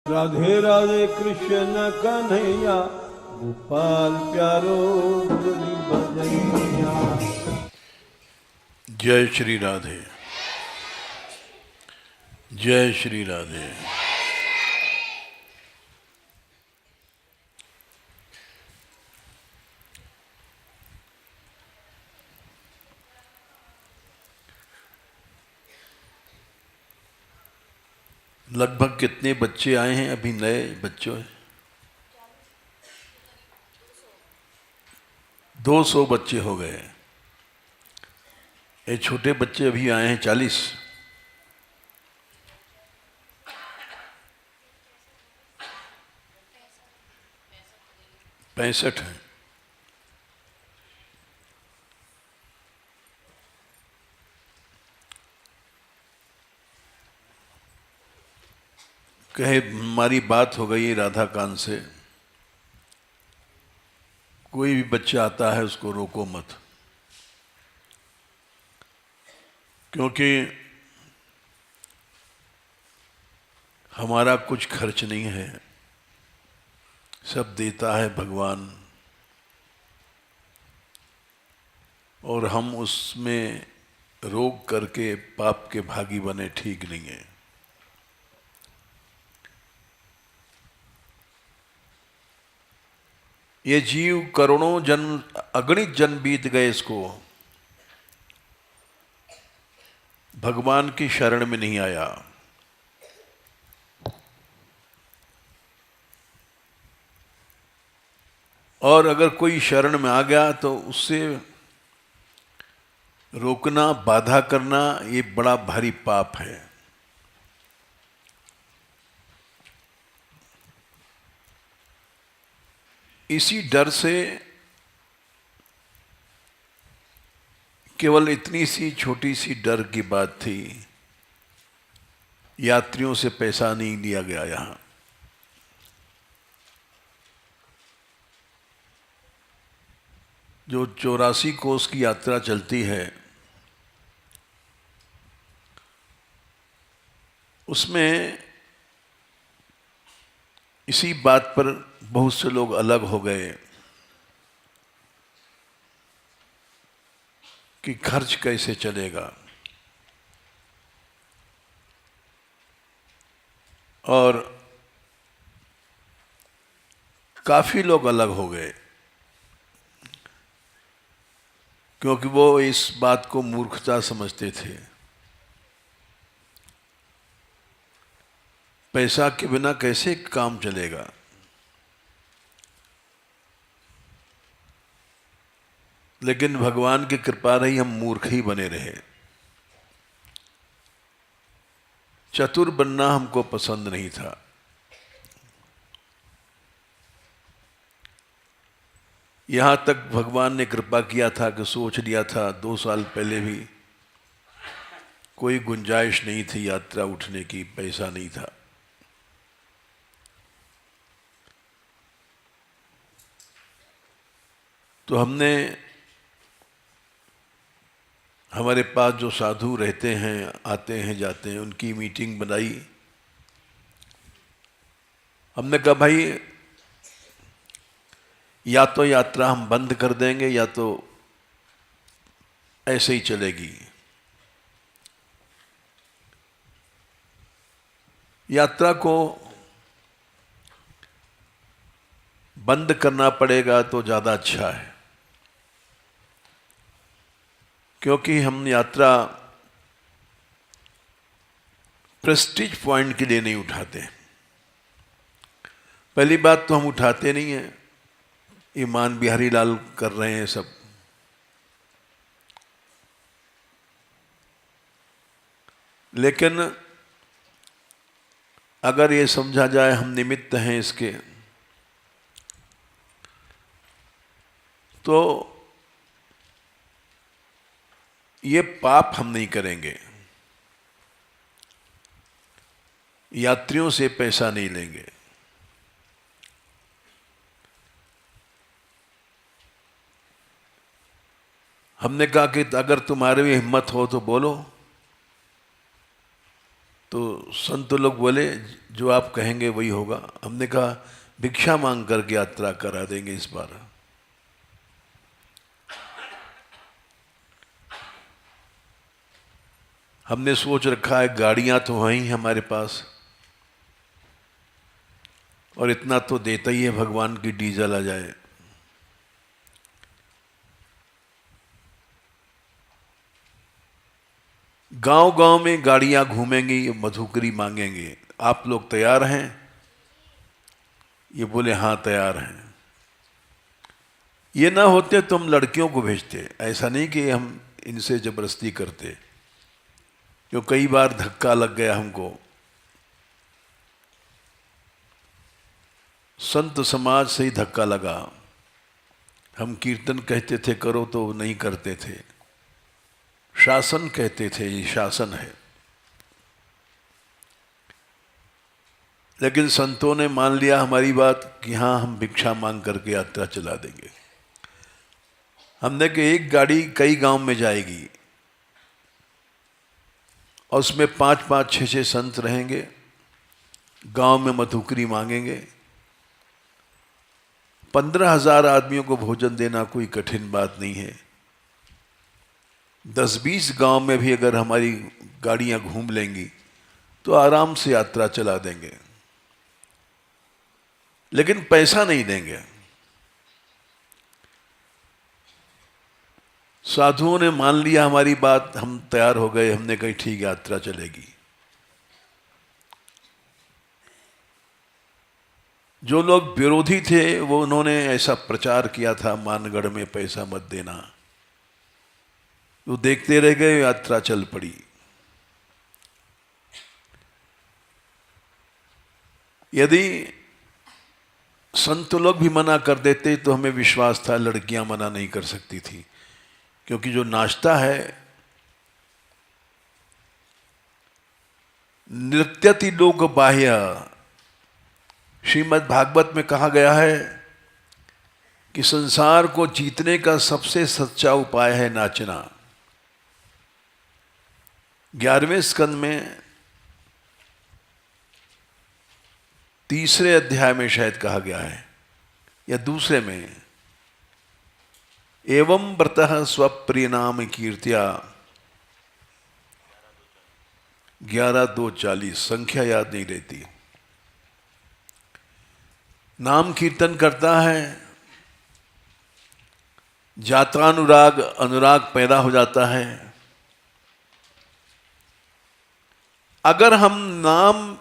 राधे राधे कृष्ण कन्हैया, गोपाल प्यारो मुरली बजैया। जय श्री राधे, जय श्री राधे। लगभग कितने बच्चे आए हैं अभी नए बच्चों? 200 बच्चे हो गए। ये छोटे बच्चे अभी आए हैं 40। 65 हैं। कहे हमारी बात हो गई राधा कांत से, कोई भी बच्चा आता है उसको रोको मत, क्योंकि हमारा कुछ खर्च नहीं है, सब देता है भगवान, और हम उसमें रोक करके पाप के भागी बने ठीक नहीं है। ये जीव करोड़ों जन्म, अगणित जन्म बीत गए, इसको भगवान की शरण में नहीं आया। और अगर कोई शरण में आ गया तो उससे रोकना, बाधा करना, ये बड़ा भारी पाप है। इसी डर से केवल इतनी सी छोटी सी डर की बात थी, यात्रियों से पैसा नहीं लिया गया। यहां जो 84 कोस की यात्रा चलती है, उसमें इसी बात पर बहुत से लोग अलग हो गए कि खर्च कैसे चलेगा, और काफी लोग अलग हो गए क्योंकि वो इस बात को मूर्खता समझते थे। पैसा के बिना कैसे काम चलेगा। लेकिन भगवान की कृपा रही, हम मूर्ख ही बने रहे। चतुर बनना हमको पसंद नहीं था। यहां तक भगवान ने कृपा किया था कि सोच लिया था 2 साल पहले भी कोई गुंजाइश नहीं थी यात्रा उठने की, पैसा नहीं था। तो हमने हमारे पास जो साधु रहते हैं, आते हैं जाते हैं, उनकी मीटिंग बनाई। हमने कहा भाई, या तो यात्रा हम बंद कर देंगे या तो ऐसे ही चलेगी। यात्रा को बंद करना पड़ेगा तो ज़्यादा अच्छा है, क्योंकि हम यात्रा प्रेस्टीज पॉइंट के लिए नहीं उठाते। पहली बात तो हम उठाते नहीं हैं, ईमान बिहारी लाल कर रहे हैं सब। लेकिन अगर ये समझा जाए हम निमित्त हैं इसके, तो ये पाप हम नहीं करेंगे, यात्रियों से पैसा नहीं लेंगे। हमने कहा कि अगर तुम्हारे में हिम्मत हो तो बोलो, तो संत लोग बोले जो आप कहेंगे वही होगा। हमने कहा भिक्षा मांग करके यात्रा करा देंगे इस बार। हमने सोच रखा है गाड़ियां तो हैं ही हमारे पास, और इतना तो देता ही है भगवान की डीजल आ जाए। गांव गांव में गाड़ियां घूमेंगी, मधुकरी मांगेंगे, आप लोग तैयार हैं? ये बोले हाँ तैयार हैं। ये ना होते तो हम लड़कियों को भेजते, ऐसा नहीं कि हम इनसे जबरदस्ती करते, जो कई बार धक्का लग गया हमको। संत समाज से ही धक्का लगा। हम कीर्तन कहते थे करो तो नहीं करते थे, शासन कहते थे ये शासन है। लेकिन संतों ने मान लिया हमारी बात कि हाँ हम भिक्षा मांग करके यात्रा चला देंगे। हमने कि एक गाड़ी कई गांव में जाएगी और उसमें 5-5, 6-6 संत रहेंगे, गांव में मधुकरी मांगेंगे। 15,000 आदमियों को भोजन देना कोई कठिन बात नहीं है। 10-20 गांव में भी अगर हमारी गाड़ियां घूम लेंगी तो आराम से यात्रा चला देंगे, लेकिन पैसा नहीं देंगे। साधुओं ने मान लिया हमारी बात, हम तैयार हो गए। हमने कही ठीक यात्रा चलेगी। जो लोग विरोधी थे वो उन्होंने ऐसा प्रचार किया था मानगढ़ में पैसा मत देना, वो देखते रह गए, यात्रा चल पड़ी। यदि संत लोग भी मना कर देते तो हमें विश्वास था लड़कियां मना नहीं कर सकती थी, क्योंकि जो नाचता है नृत्यति लोक बाह्य, श्रीमद् भागवत में कहा गया है कि संसार को जीतने का सबसे सच्चा उपाय है नाचना। 11वें स्कंद में 3रे अध्याय में शायद कहा गया है या 2रे में, एवं व्रतः स्वप्रिय नाम कीर्त्या, 11-2-40, संख्या याद नहीं रहती। नाम कीर्तन करता है, जात्रानुराग अनुराग पैदा हो जाता है। अगर हम नाम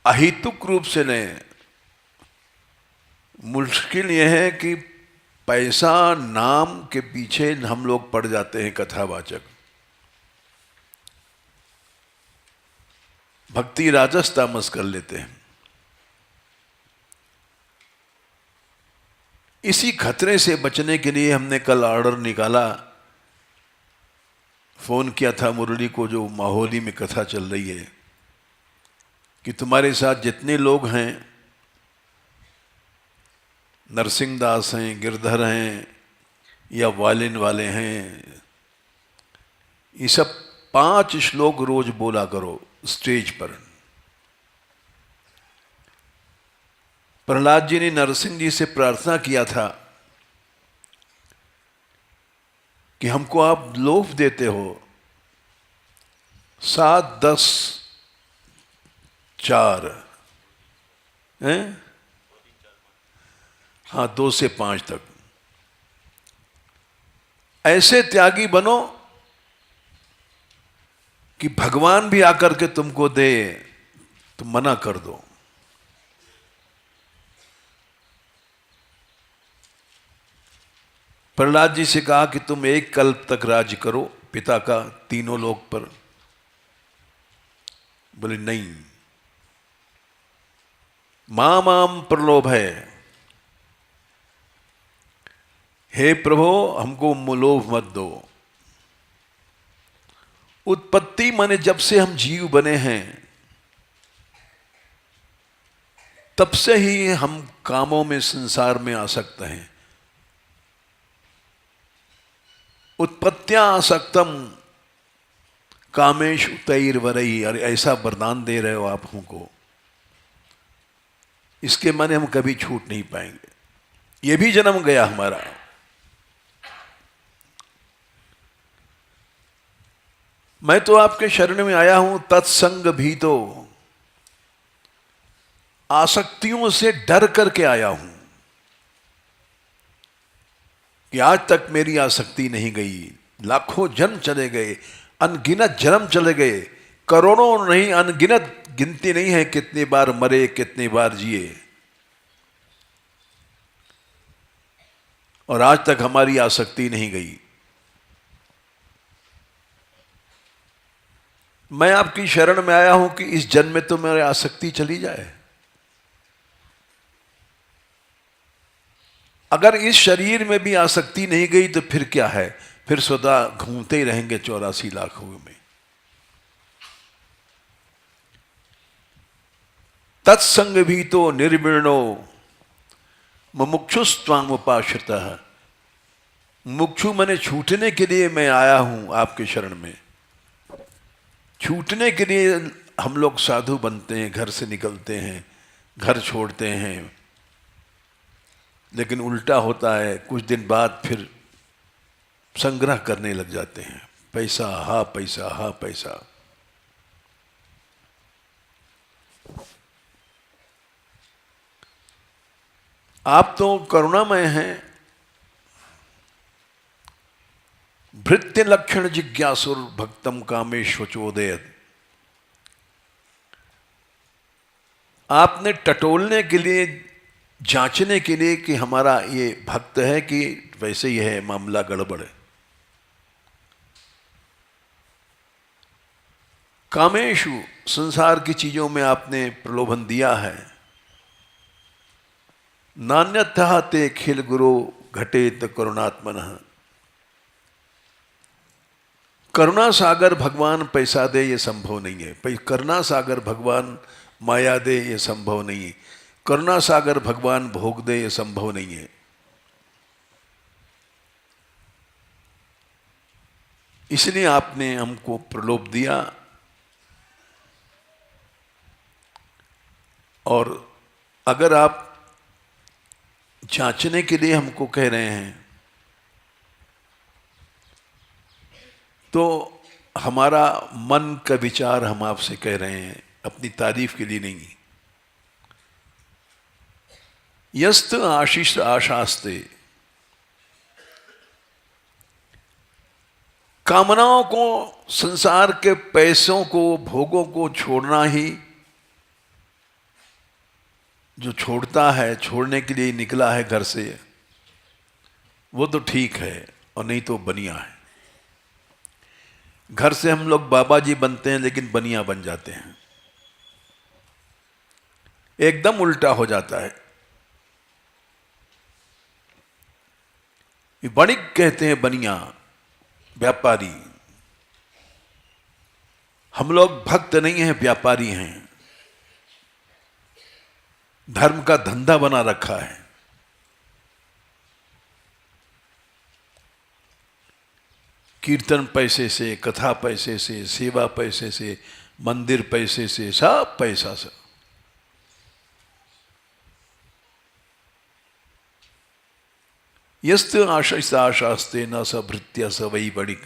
अहितुक रूप से लें, मुश्किल यह है कि पैसा नाम के पीछे हम लोग पड़ जाते हैं कथावाचक। भक्ति राजस तामस कर लेते हैं। इसी खतरे से बचने के लिए हमने कल ऑर्डर निकाला, फोन किया था मुरली को जो माहौली में कथा चल रही है, कि तुम्हारे साथ जितने लोग हैं, नरसिंह दास हैं, गिरधर हैं या वालिन वाले हैं, ये सब 5 श्लोक रोज बोला करो स्टेज पर। प्रहलाद जी ने नरसिंह जी से प्रार्थना किया था कि हमको आप लोभ देते हो, 7, 10, 4 हैं, हाँ 2 से 5 तक। ऐसे त्यागी बनो कि भगवान भी आकर के तुमको दे तो मना कर दो। प्रहलाद जी से कहा कि तुम 1 कल्प तक राज्य करो पिता का तीनों लोक पर। बोले नहीं, माम प्रलोभ है, हे प्रभु हमको लोभ मत दो। उत्पत्ति माने जब से हम जीव बने हैं तब से ही हम कामों में संसार में आसक्त हैं। उत्पत्त्या आसक्तम कामेश उतैर वरई, अरे ऐसा वरदान दे रहे हो आप हमको, इसके माने हम कभी छूट नहीं पाएंगे, ये भी जन्म गया हमारा। मैं तो आपके शरण में आया हूं तत्संग भी, तो आसक्तियों से डर करके आया हूं कि आज तक मेरी आसक्ति नहीं गई। लाखों जन्म चले गए, अनगिनत जन्म चले गए, करोड़ों नहीं अनगिनत, गिनती नहीं है कितनी बार मरे कितनी बार जिए, और आज तक हमारी आसक्ति नहीं गई। मैं आपकी शरण में आया हूं कि इस जन्म में तो मेरी आसक्ति चली जाए। अगर इस शरीर में भी आसक्ति नहीं गई तो फिर क्या है, फिर सदा घूमते ही रहेंगे 84 लाखों में। तत्संग भी तो निर्विणो मुमुक्षुस्त्वाम उपाश्रितः, मुक्षु मने छूटने के लिए मैं आया हूं आपके शरण में। छूटने के लिए हम लोग साधु बनते हैं, घर से निकलते हैं, घर छोड़ते हैं, लेकिन उल्टा होता है, कुछ दिन बाद फिर संग्रह करने लग जाते हैं, पैसा हा पैसा हा पैसा। आप तो करुणामय हैं, भृत्य लक्षण जिज्ञासुर भक्तम कामेश्वचोदयत। आपने टटोलने के लिए, जांचने के लिए कि हमारा ये भक्त है कि वैसे ही है, मामला गड़बड़ है। कामेशु, संसार की चीजों में आपने प्रलोभन दिया है। नान्यथा ते खिल गुरु घटेत करुणात्मनः, करुणा सागर भगवान पैसा दे ये संभव नहीं है। करुणा सागर भगवान माया दे ये संभव नहीं है। करुणा सागर भगवान भोग दे ये संभव नहीं है। इसलिए आपने हमको प्रलोभ दिया, और अगर आप जांचने के लिए हमको कह रहे हैं तो हमारा मन का विचार हम आपसे कह रहे हैं, अपनी तारीफ के लिए नहीं। यस्त आशीष आशास्ते, कामनाओं को, संसार के पैसों को, भोगों को छोड़ना ही, जो छोड़ता है, छोड़ने के लिए निकला है घर से, वो तो ठीक है, और नहीं तो बनिया है। घर से हम लोग बाबा जी बनते हैं लेकिन बनिया बन जाते हैं, एकदम उल्टा हो जाता है। वणिक कहते हैं बनिया, व्यापारी। हम लोग भक्त नहीं हैं, व्यापारी हैं, धर्म का धंधा बना रखा है। कीर्तन पैसे से, कथा पैसे से, सेवा पैसे से, मंदिर पैसे से, सब पैसा से। यस्त आशा आशास्ते न सभृत्य स वही बड़ी।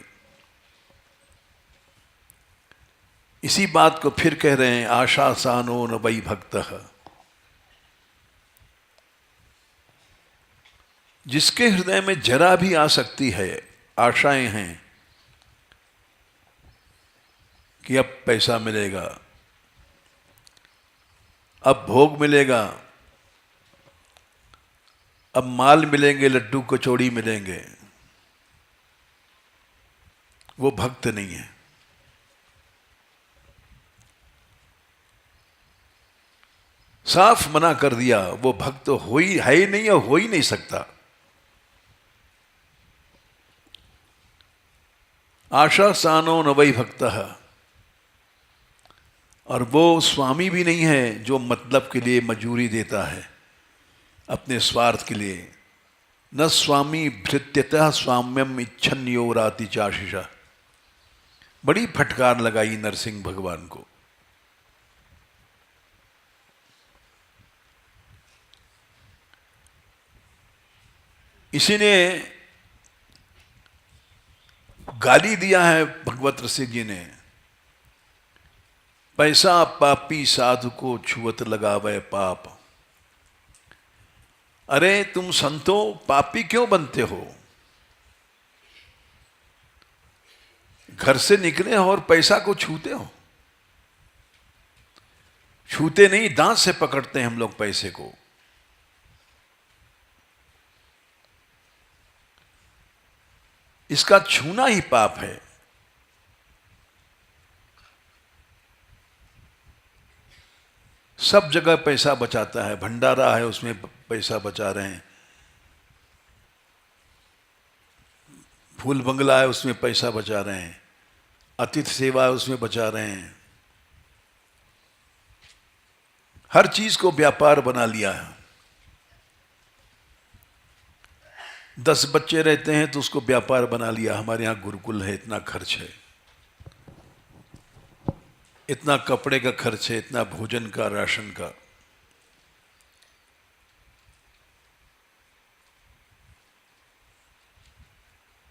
इसी बात को फिर कह रहे हैं, आशा सानो न वही भक्त। जिसके हृदय में जरा भी आसक्ति है, आशाएं हैं कि अब पैसा मिलेगा, अब भोग मिलेगा, अब माल मिलेंगे, लड्डू कचौड़ी मिलेंगे, वो भक्त नहीं है। साफ मना कर दिया, वो भक्त हो ही है ही नहीं, हो ही नहीं सकता। आशा सानो न वही भक्त है, और वो स्वामी भी नहीं है जो मतलब के लिए मजूरी देता है, अपने स्वार्थ के लिए। न स्वामी भृत्यतः स्वाम्यम इच्छन्यो राति चाशिषा। बड़ी फटकार लगाई नरसिंह भगवान को। इसी ने गाली दिया है भगवत रसिक जी ने, पैसा पापी साधु को छुअत लगावे पाप। अरे तुम संतो पापी क्यों बनते हो? घर से निकले हो और पैसा को छूते हो। छूते नहीं, दांत से पकड़ते हैं हम लोग पैसे को। इसका छूना ही पाप है। सब जगह पैसा बचाता है, भंडारा है उसमें पैसा बचा रहे हैं, फूल बंगला है उसमें पैसा बचा रहे हैं, अतिथि सेवा है उसमें बचा रहे हैं। हर चीज को व्यापार बना लिया है। 10 बच्चे रहते हैं तो उसको व्यापार बना लिया। हमारे यहाँ गुरुकुल है, इतना खर्च है, इतना कपड़े का खर्च है, इतना भोजन का, राशन का।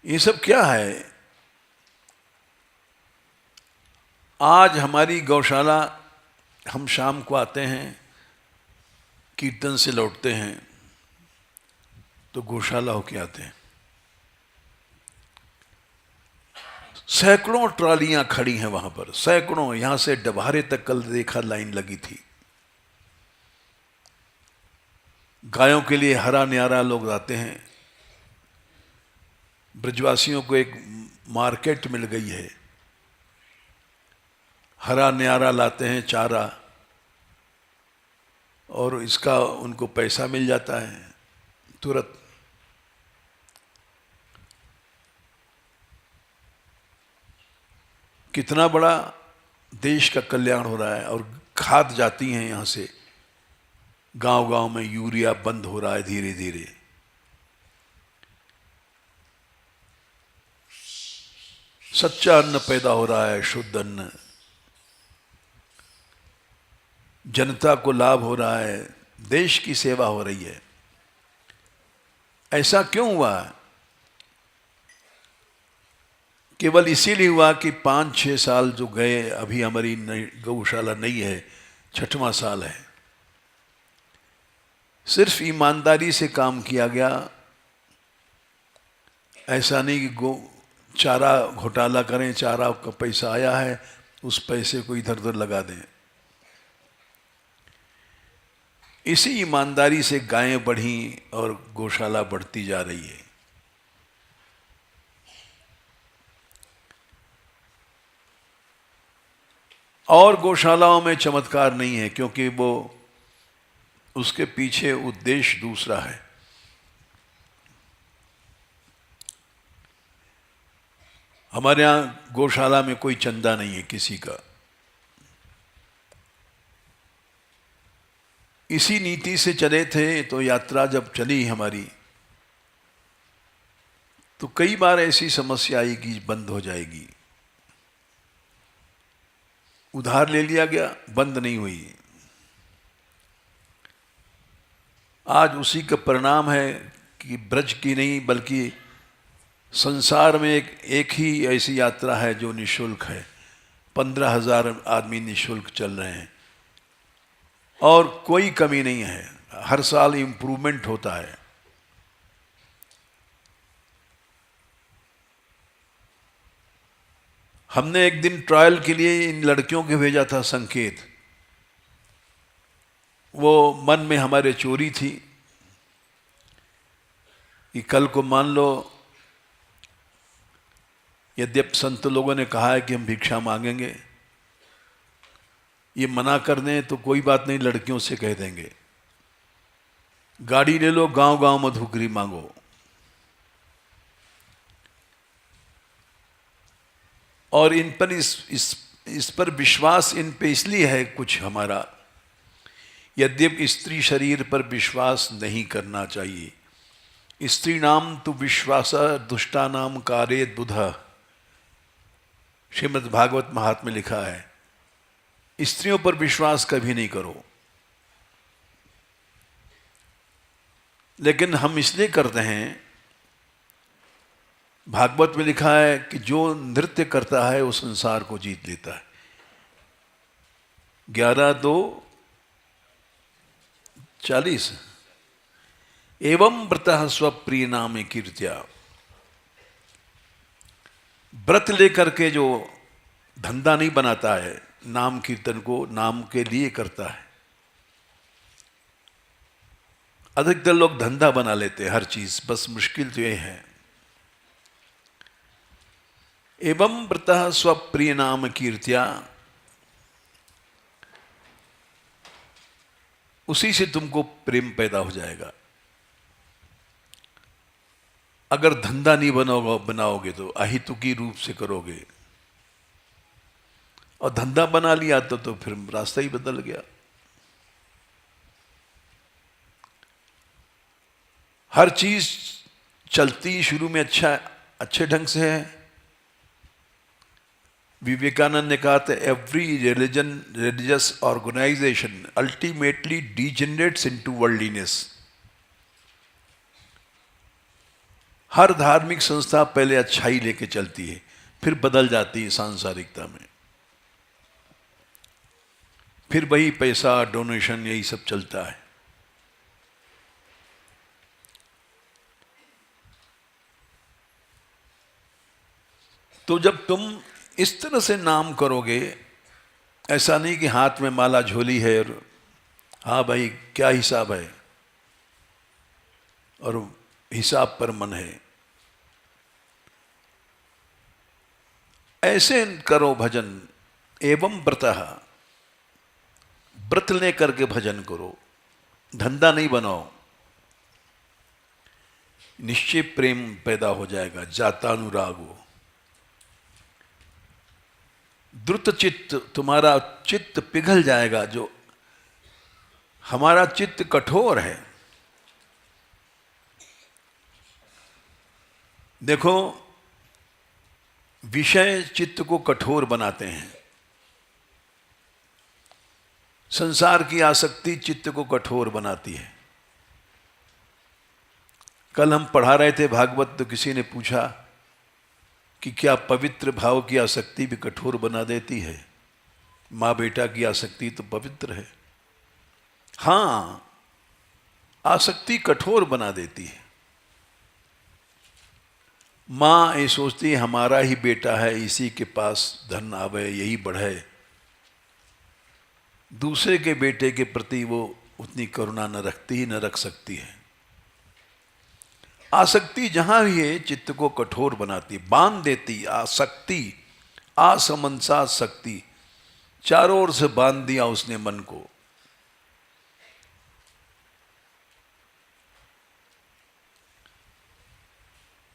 ये सब क्या है? आज हमारी गौशाला, हम शाम को आते हैं, कीर्तन से लौटते हैं तो गौशाला होके आते हैं। सैकड़ों ट्रालियां खड़ी हैं वहां पर, सैकड़ों। यहां से डभारे तक कल देखा लाइन लगी थी। गायों के लिए हरा न्यारा लोग आते हैं। ब्रजवासियों को एक मार्केट मिल गई है, हरा न्यारा लाते हैं, चारा, और इसका उनको पैसा मिल जाता है तुरंत। कितना बड़ा देश का कल्याण हो रहा है। और खाद जाती हैं यहाँ से, गांव-गांव में यूरिया बंद हो रहा है धीरे धीरे। सच्चा अन्न पैदा हो रहा है, शुद्ध अन्न। जनता को लाभ हो रहा है, देश की सेवा हो रही है। ऐसा क्यों हुआ? केवल इसीलिए हुआ कि 5-6 साल जो गए, अभी हमारी गौशाला नई है, 6वां साल है, सिर्फ ईमानदारी से काम किया गया। ऐसा नहीं कि चारा घोटाला करें, चारा का पैसा आया है उस पैसे को इधर उधर लगा दें। इसी ईमानदारी से गायें बढ़ी और गौशाला बढ़ती जा रही है। और गौशालाओं में चमत्कार नहीं है, क्योंकि वो उसके पीछे उद्देश्य दूसरा है। हमारे यहाँ गौशाला में कोई चंदा नहीं है किसी का। इसी नीति से चले थे तो यात्रा जब चली हमारी, तो कई बार ऐसी समस्या आई कि बंद हो जाएगी। उधार ले लिया गया, बंद नहीं हुई। आज उसी का परिणाम है कि ब्रज की नहीं बल्कि संसार में एक ही ऐसी यात्रा है जो निःशुल्क है। 15,000 आदमी निःशुल्क चल रहे हैं और कोई कमी नहीं है। हर साल इम्प्रूवमेंट होता है। हमने एक दिन ट्रायल के लिए इन लड़कियों को भेजा था संकेत। वो मन में हमारे चोरी थी कि कल को मान लो, यद्यपि संत लोगों ने कहा है कि हम भिक्षा मांगेंगे, ये मना कर दें तो कोई बात नहीं, लड़कियों से कह देंगे गाड़ी ले लो, गांव गांव मधुकरी मांगो। और इन पर इस पर विश्वास इन पे इसलिए है कुछ हमारा, यद्यपि स्त्री शरीर पर विश्वास नहीं करना चाहिए। स्त्री नाम तो विश्वास दुष्टा नाम कारे बुध। श्रीमद् भागवत महात्म्य में लिखा है, स्त्रियों पर विश्वास कभी नहीं करो। लेकिन हम इसलिए करते हैं, भागवत में लिखा है कि जो नृत्य करता है वो संसार को जीत लेता है। 11:2:40 एवं व्रतः स्वप्रिय नाम कीर्त्या। व्रत लेकर के जो धंधा नहीं बनाता है, नाम कीर्तन को नाम के लिए करता है। अधिकतर लोग धंधा बना लेते हैं हर चीज, बस मुश्किल तो ये है। एवं व्रतः स्वप्रिय नाम कीर्त्या, उसी से तुमको प्रेम पैदा हो जाएगा। अगर धंधा नहीं बनाओगे तो अहितुकी रूप से करोगे, और धंधा बना लिया तो फिर रास्ता ही बदल गया। हर चीज चलती शुरू में अच्छे ढंग से है। विवेकानंद ने कहा था, every religious organisation ultimately degenerates into worldliness. हर धार्मिक संस्था पहले अच्छाई लेके चलती है, फिर बदल जाती है सांसारिकता में, फिर वही पैसा, डोनेशन, यही सब चलता है। तो जब तुम इस तरह से नाम करोगे, ऐसा नहीं कि हाथ में माला झोली है और हाँ भाई क्या हिसाब है, और हिसाब पर मन है, ऐसे करो भजन। एवं व्रतः, व्रत लेकर के भजन करो, धंधा नहीं बनाओ। निश्चय प्रेम पैदा हो जाएगा, जातानुरागो। द्रुत चित्त, तुम्हारा चित्त पिघल जाएगा। जो हमारा चित्त कठोर है, देखो विषय चित्त को कठोर बनाते हैं। संसार की आसक्ति चित्त को कठोर बनाती है। कल हम पढ़ा रहे थे भागवत, तो किसी ने पूछा कि क्या पवित्र भाव की आसक्ति भी कठोर बना देती है? माँ बेटा की आसक्ति तो पवित्र है। हाँ, आसक्ति कठोर बना देती है। माँ ये सोचती है हमारा ही बेटा है, इसी के पास धन आवे, यही बढ़े। दूसरे के बेटे के प्रति वो उतनी करुणा न रखती, न रख सकती है। आसक्ति जहां भी है चित्त को कठोर बनाती, बांध देती। आसक्ति, असमंसा शक्ति, चारों ओर से बांध दिया उसने मन को।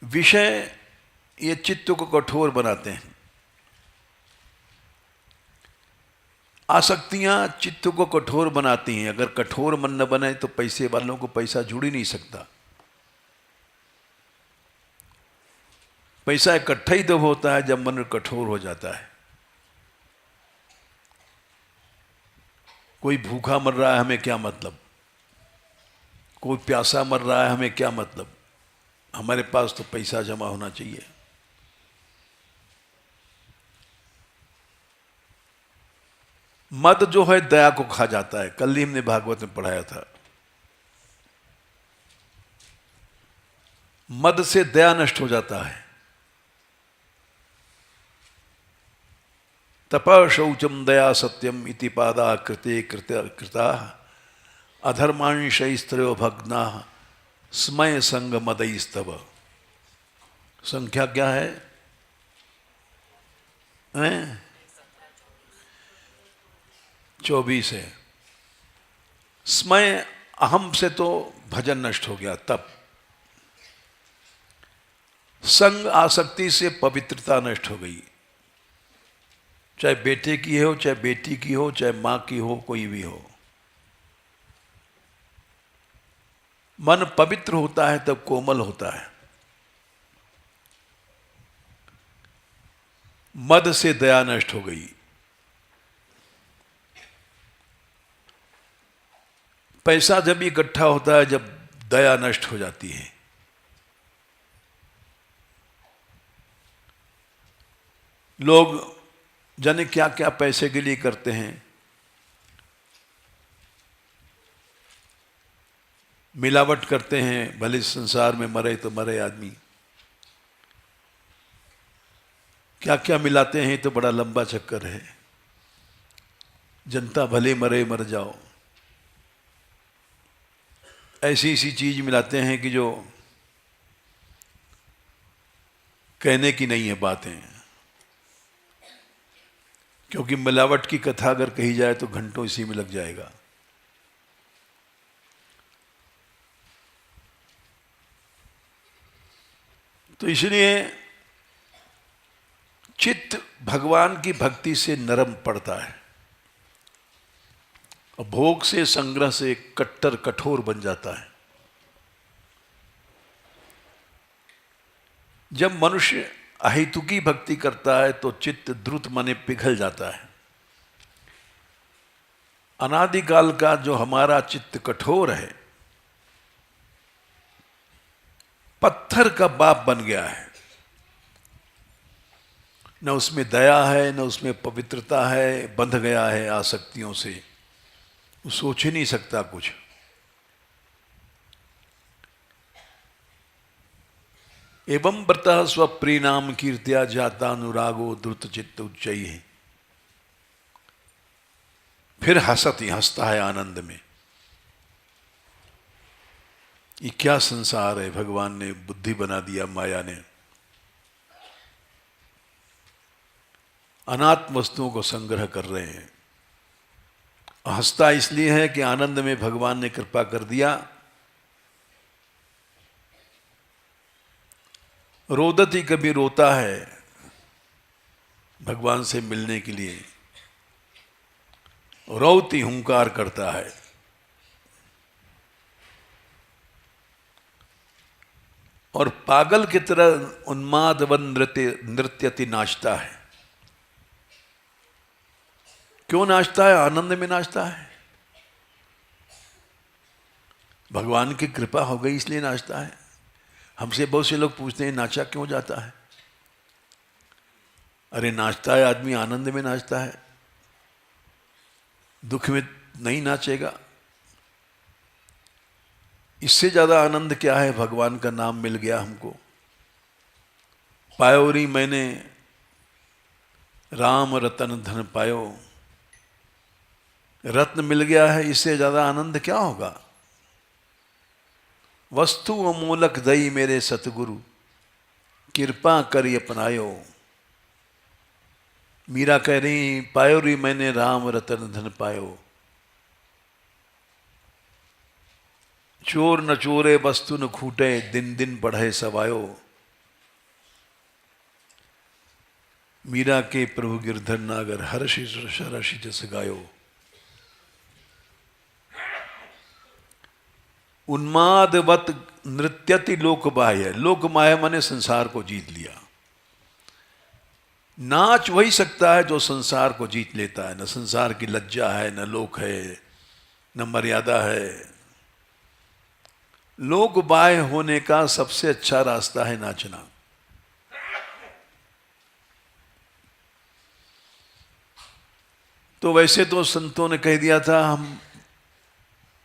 विषय ये चित्त को कठोर बनाते हैं। आसक्तियां चित्त को कठोर बनाती हैं। अगर कठोर मन न बने तो पैसे वालों को पैसा जुड़ ही नहीं सकता। पैसा इकट्ठा ही तब होता है जब मन कठोर हो जाता है। कोई भूखा मर रहा है, हमें क्या मतलब? कोई प्यासा मर रहा है, हमें क्या मतलब? हमारे पास तो पैसा जमा होना चाहिए। मद जो है दया को खा जाता है। कल ही हमने भागवत में पढ़ाया था, मद से दया नष्ट हो जाता है। तपः शौचम दया सत्यम इति पादा कृते कृता अधर्मांशैस्त्रयो भग्ना स्मय संग मदईस्तव। संख्या क्या है? 24 है। स्मय, अहम से तो भजन नष्ट हो गया। तब संग, आसक्ति से पवित्रता नष्ट हो गई। चाहे बेटे की हो, चाहे बेटी की हो, चाहे मां की हो, कोई भी हो। मन पवित्र होता है तब कोमल होता है। मद से दया नष्ट हो गई। पैसा जब इकट्ठा होता है जब दया नष्ट हो जाती है। लोग जाने क्या क्या पैसे के लिए करते हैं। मिलावट करते हैं, भले संसार में मरे तो मरे आदमी। क्या क्या मिलाते हैं तो बड़ा लंबा चक्कर है। जनता भले मरे मर जाओ, ऐसी ऐसी चीज मिलाते हैं कि जो कहने की नहीं है बातें। क्योंकि मिलावट की कथा अगर कही जाए तो घंटों इसी में लग जाएगा। तो इसलिए चित्त भगवान की भक्ति से नरम पड़ता है और भोग से, संग्रह से कट्टर कठोर बन जाता है। जब मनुष्य अहेतुकी भक्ति करता है तो चित्त द्रुत माने पिघल जाता है। अनादिकाल का जो हमारा चित्त कठोर है, पत्थर का बाप बन गया है। न उसमें दया है, न उसमें पवित्रता है, बंध गया है आसक्तियों से। वो सोच ही नहीं सकता कुछ। एवं व्रतः स्वप्रीनाम कीर्त्या जाता अनुरागो द्रुत चित्त उच्चई है। फिर हंसता है आनंद में। ये क्या संसार है, भगवान ने बुद्धि बना दिया, माया ने। अनात्म वस्तुओं को संग्रह कर रहे हैं। हंसता इसलिए है कि आनंद में भगवान ने कृपा कर दिया। रोदती कभी रोता है भगवान से मिलने के लिए, रौती हुंकार करता है। और पागल की तरह उन्मादवन नृत्यति नाचता है। क्यों नाचता है? आनंद में नाचता है। भगवान की कृपा हो गई इसलिए नाचता है। हमसे बहुत से लोग पूछते हैं नाचा क्यों जाता है? अरे नाचता है आदमी, आनंद में नाचता है, दुख में नहीं नाचेगा। इससे ज्यादा आनंद क्या है? भगवान का नाम मिल गया हमको। पायोरी मैंने राम रतन धन पायो। रत्न मिल गया है, इससे ज्यादा आनंद क्या होगा? वस्तु अमूलक दई मेरे सतगुरु, कृपा करी अपनायो। मीरा कह रही पायोरी मैंने राम रतन धन पायो। चोर न चोरे वस्तु न खूटे, दिन दिन बढ़े सवायो। मीरा के प्रभु गिरधर नागर, हर्षि सरषि जस गायो। उन्मादवत नृत्यति लोक बाह्य। लोक माया माने संसार को जीत लिया। नाच वही सकता है जो संसार को जीत लेता है। न संसार की लज्जा है, न लोक है, न मर्यादा है। लोक बाह्य होने का सबसे अच्छा रास्ता है नाचना। तो वैसे तो संतों ने कह दिया था हम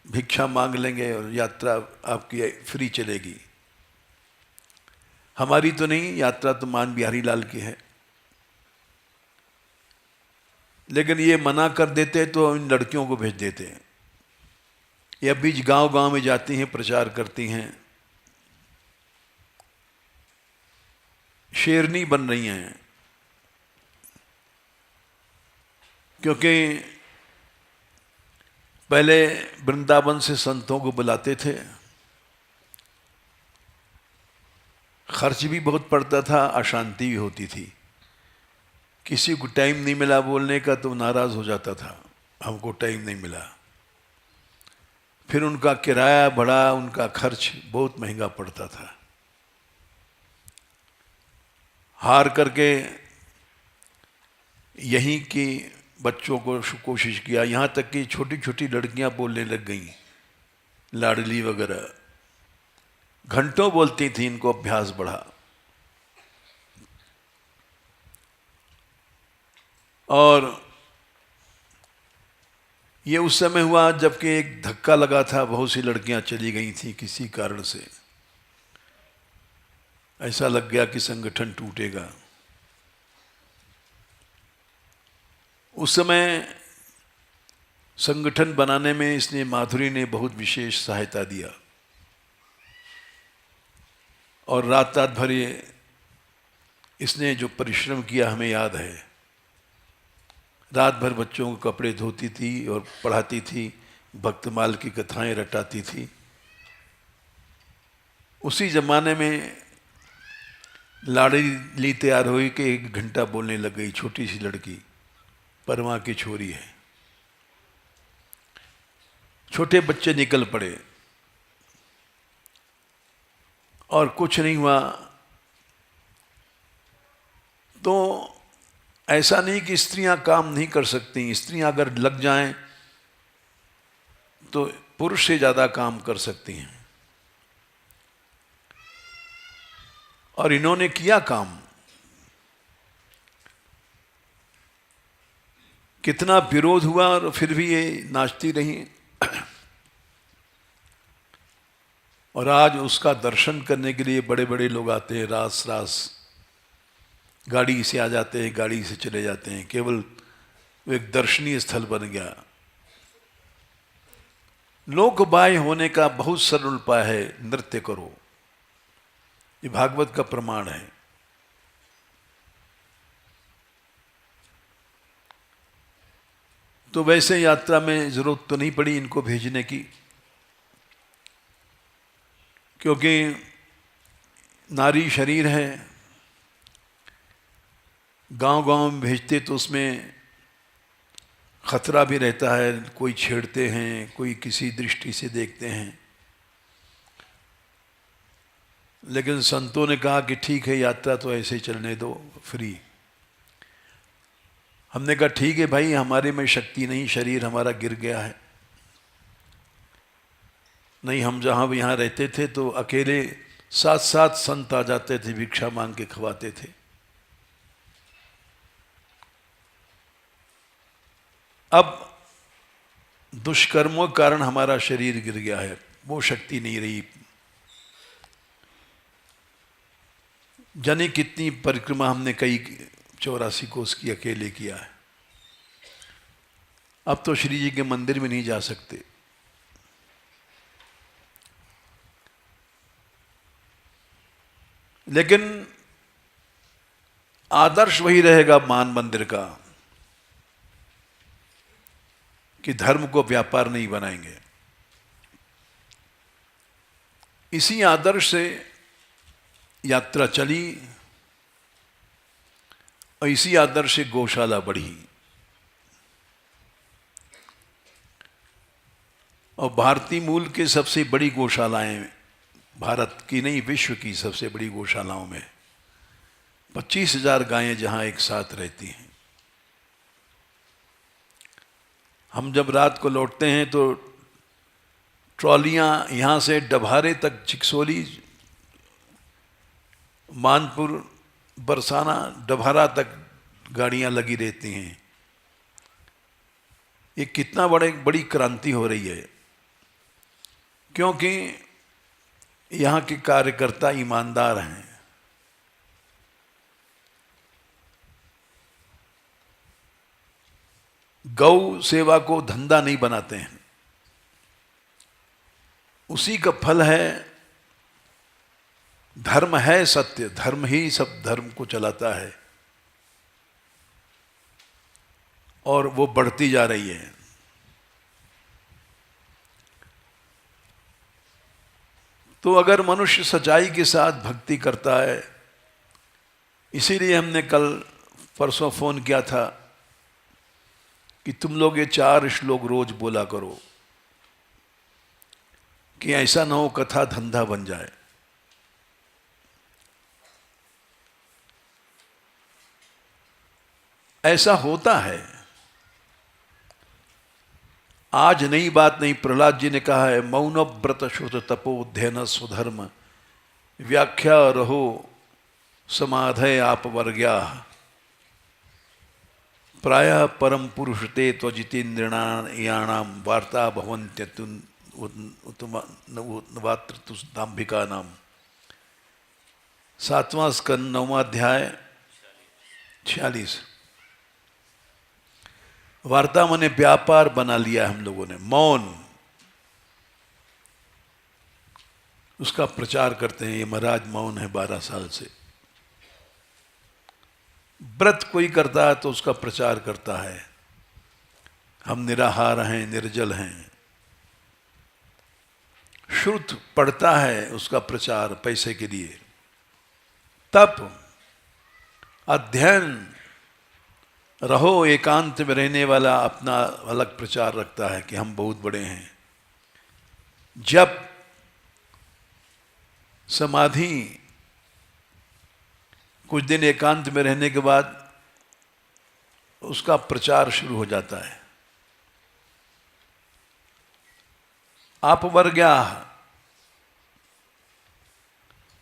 भिक्षा मांग लेंगे और यात्रा आपकी फ्री चलेगी। हमारी तो नहीं, यात्रा तो मान बिहारी लाल की है। लेकिन ये मना कर देते तो इन लड़कियों को भेज देते हैं। ये बीच गांव गांव में जाती हैं, प्रचार करती हैं, शेरनी बन रही हैं। क्योंकि पहले वृंदावन से संतों को बुलाते थे, खर्च भी बहुत पड़ता था, अशांति भी होती थी। किसी को टाइम नहीं मिला बोलने का तो नाराज हो जाता था, हमको टाइम नहीं मिला। फिर उनका किराया बढ़ा, उनका खर्च बहुत महंगा पड़ता था। हार करके यहीं की बच्चों को कोशिश किया, यहाँ तक कि छोटी छोटी लड़कियां बोलने लग गईं, लाडली वगैरह घंटों बोलती थी, इनको अभ्यास बढ़ा। और ये उस समय हुआ जबकि एक धक्का लगा था, बहुत सी लड़कियां चली गई थी किसी कारण से, ऐसा लग गया कि संगठन टूटेगा। उस समय संगठन बनाने में इसने, माधुरी ने बहुत विशेष सहायता दिया और रात रात भर इसने जो परिश्रम किया हमें याद है। रात भर बच्चों को कपड़े धोती थी और पढ़ाती थी, भक्तमाल की कथाएं रटाती थी। उसी जमाने में लाडली तैयार हुई कि 1 घंटा बोलने लग गई, छोटी सी लड़की, परमा की छोरी है। छोटे बच्चे निकल पड़े और कुछ नहीं हुआ। तो ऐसा नहीं कि स्त्रियां काम नहीं कर सकती, स्त्रियां अगर लग जाएं तो पुरुष से ज्यादा काम कर सकती हैं। और इन्होंने किया काम। कितना विरोध हुआ और फिर भी ये नाचती रही। और आज उसका दर्शन करने के लिए बड़े बड़े लोग आते हैं, रास रास गाड़ी से आ जाते हैं, गाड़ी से चले जाते हैं। केवल वो एक दर्शनीय स्थल बन गया। लोकबाह्य होने का बहुत सरल उपाय है, नृत्य करो। ये भागवत का प्रमाण है। तो वैसे यात्रा में जरूरत तो नहीं पड़ी इनको भेजने की, क्योंकि नारी शरीर है। गांव-गांव में भेजते तो उसमें खतरा भी रहता है, कोई छेड़ते हैं, कोई किसी दृष्टि से देखते हैं। लेकिन संतों ने कहा कि ठीक है, यात्रा तो ऐसे ही चलने दो, फ्री। हमने कहा ठीक है भाई, हमारे में शक्ति नहीं, शरीर हमारा गिर गया है। नहीं, हम जहाँ यहाँ रहते थे तो अकेले 7-7 संत आ जाते थे, भिक्षा मांग के खवाते थे। अब दुष्कर्मों के कारण हमारा शरीर गिर गया है, वो शक्ति नहीं रही। जाने कितनी परिक्रमा हमने कई 84 कोस की अकेले किया है। अब तो श्री जी के मंदिर में नहीं जा सकते। लेकिन आदर्श वही रहेगा मान मंदिर का कि धर्म को व्यापार नहीं बनाएंगे। इसी आदर्श से यात्रा चली और इसी आदर्श से गौशाला बढ़ी। और भारतीय मूल के सबसे बड़ी गौशालाएं, भारत की नहीं विश्व की सबसे बड़ी गौशालाओं में 25,000 गायें जहां एक साथ रहती हैं। हम जब रात को लौटते हैं तो ट्रॉलियां यहाँ से डभारे तक, चिकसोली, मानपुर, बरसाना, डभारा तक गाड़ियां लगी रहती हैं। ये कितना बड़ी क्रांति हो रही है, क्योंकि यहाँ के कार्यकर्ता ईमानदार हैं। गौ सेवा को धंधा नहीं बनाते हैं। उसी का फल है, धर्म है सत्य, धर्म ही सब धर्म को चलाता है और वो बढ़ती जा रही है। तो अगर मनुष्य सच्चाई के साथ भक्ति करता है, इसीलिए हमने कल परसों फोन किया था कि तुम लोग ये 4 श्लोक रोज बोला करो, कि ऐसा ना हो कथा धंधा बन जाए। ऐसा होता है। आज नई बात नहीं, प्रहलाद जी ने कहा है, मौन व्रत शुद्ध तपोध्ययन स्वधर्म व्याख्या रहो समाधय आप वर्ग्या प्राय परम पुरुष ते त्वजितेन्द्रियाणाम वार्ता भवन्त्यतुन दाम्भिका नाम। 7वां स्कंद 9वां अध्याय 46। वार्ता माने व्यापार बना लिया हम लोगों ने। मौन, उसका प्रचार करते हैं। ये महाराज मौन है 12 साल से। व्रत कोई करता है तो उसका प्रचार करता है, हम निराहार हैं, निर्जल हैं। श्रुत पढ़ता है, उसका प्रचार पैसे के लिए। तप, अध्ययन, रहो एकांत में रहने वाला अपना अलग प्रचार रखता है कि हम बहुत बड़े हैं। जब समाधि, कुछ दिन एकांत में रहने के बाद उसका प्रचार शुरू हो जाता है। आप वर्ग्या,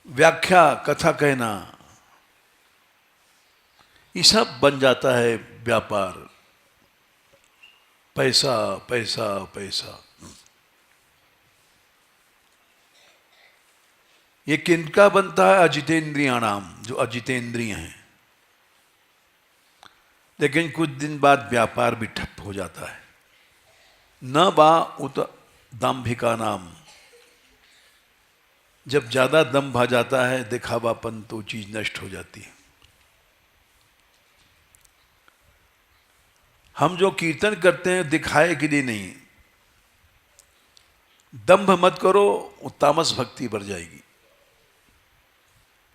व्याख्या, कथा कहना, ये सब बन जाता है व्यापार। पैसा पैसा पैसा। ये किनका बनता है? अजितेंद्रियाणाम, जो अजितेंद्रिय हैं। लेकिन कुछ दिन बाद व्यापार भी ठप हो जाता है। न बा उत दाम्भिका नाम, जब ज्यादा दम्भ आ जाता है, दिखावापन, तो चीज नष्ट हो जाती है। हम जो कीर्तन करते हैं दिखाए के लिए नहीं। दंभ मत करो, तामस भक्ति बढ़ जाएगी।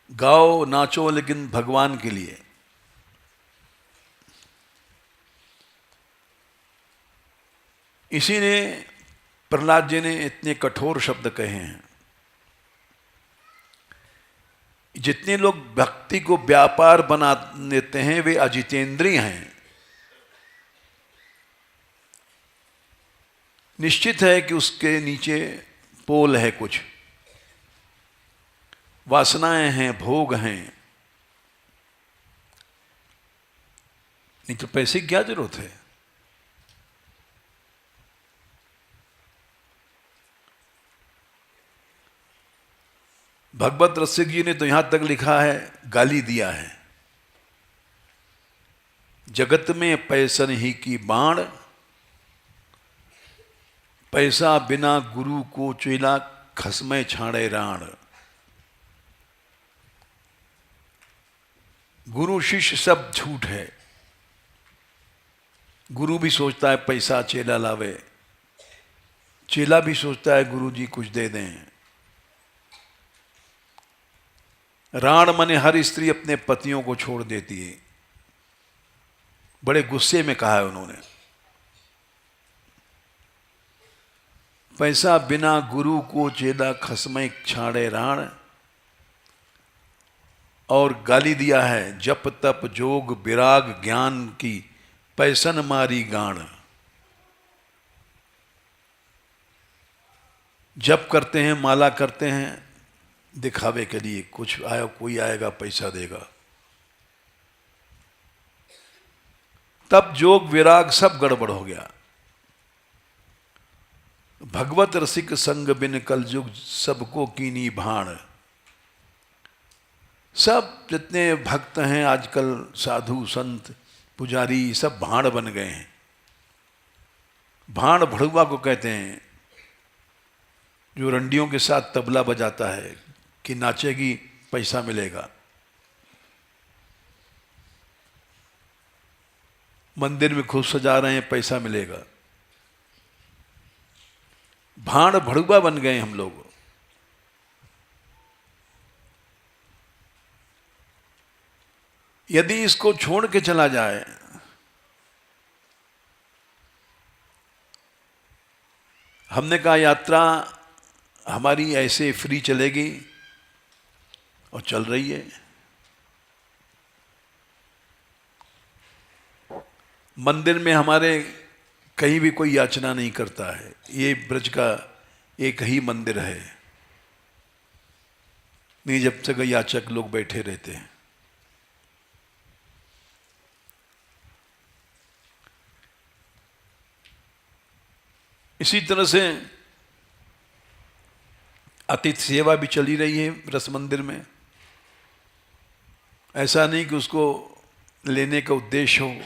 गाओ नाचो लेकिन भगवान के लिए। इसी ने प्रहलाद जी ने इतने कठोर शब्द कहे हैं। जितने लोग भक्ति को व्यापार बना देते हैं वे अजितेंद्रिय हैं। निश्चित है कि उसके नीचे पोल है, कुछ वासनाएं हैं, भोग हैं। नहीं तो पैसे की क्या जरूरत है? भगवत रसिक जी ने तो यहां तक लिखा है, गाली दिया है, जगत में पैसन ही की बाण, पैसा बिना गुरु को चेला, खसमे छाड़े राण। गुरु शिष्य सब झूठ है। गुरु भी सोचता है पैसा चेला लावे, चेला भी सोचता है गुरु जी कुछ दे दें। राण मने हर स्त्री अपने पतियों को छोड़ देती है। बड़े गुस्से में कहा है उन्होंने। पैसा बिना गुरु को चेला, खसमे छाड़े राण। और गाली दिया है, जप तप जोग विराग ज्ञान की, पैसन मारी गाण। जप करते हैं, माला करते हैं दिखावे के लिए, कुछ आया, कोई आएगा पैसा देगा। तब जोग विराग सब गड़बड़ हो गया। भगवत रसिक संग बिन कलयुग, सबको कीनी भाण। सब जितने भक्त हैं आजकल, साधु संत पुजारी, सब भाण बन गए हैं। भाण भड़ुआ को कहते हैं, जो रंडियों के साथ तबला बजाता है कि नाचेगी पैसा मिलेगा। मंदिर में खूब सजा रहे हैं, पैसा मिलेगा। भाण भड़ुआ बन गए हम लोग। यदि इसको छोड़ के चला जाए, हमने कहा यात्रा हमारी ऐसे फ्री चलेगी, और चल रही है। मंदिर में हमारे कहीं भी कोई याचना नहीं करता है। ये ब्रज का एक ही मंदिर है, नहीं जब तक याचक लोग बैठे रहते हैं। इसी तरह से अतिथि सेवा भी चली रही है रस मंदिर में। ऐसा नहीं कि उसको लेने का उद्देश्य हो।